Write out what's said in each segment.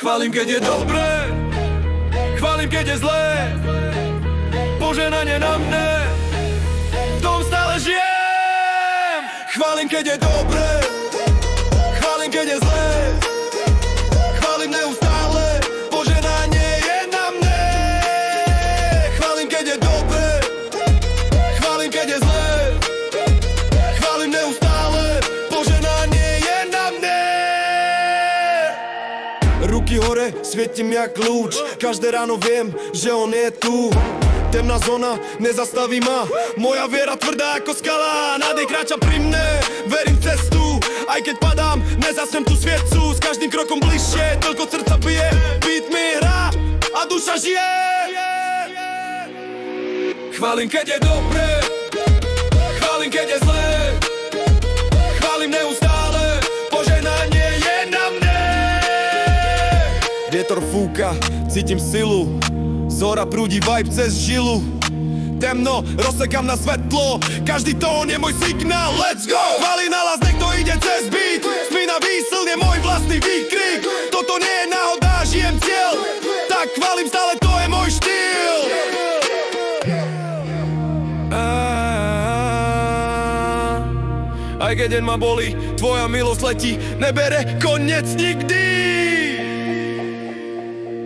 Chválim, keď je dobré, chválim, keď je zlé. Požehnanie na mne, v tom stále žijem. Chválim, keď je dobré, chválim, keď je zlé. Chválim neustále, požehnanie je na mne. Chválim, keď je dobré, chválim, keď je zlé. Chválim neustále, požehnanie je na mne. Ruky hore, svietím jak lúč. Každé ráno viem, že on je tu. Temná zóna, nezastaví ma. Moja viera tvrdá ako skala. Nádej kráča pri mne, verím v cestu. Aj keď padám, nezasnem tú sviecu. S každým krokom bližšie, toľko srdca bije. Beat mi hrá a duša žije. Chválim, keď je dobré, chválim, keď je zlé. Chválim neustále, požehnanie je na mne. Vietor fúka, cítim silu. Zora prúdi vibe cez žilu. Temno, rozsekám na svetlo. Každý tón je môj signál. Let's go! Chváli nahlas, niekto ide cez beat. Spína výsl je môj vlastný výkrik. Toto nie je náhoda, žijem cieľ. Tak chválim stále, to je môj štýl. Aj keď deň ma bolí, tvoja milosť letí. Nebere koniec nikdy.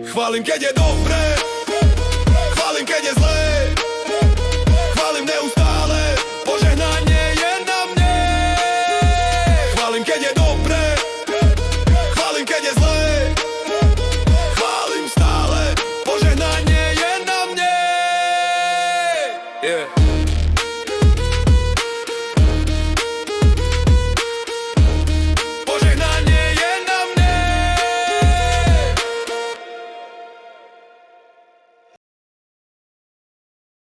Chválim, keď je dobré,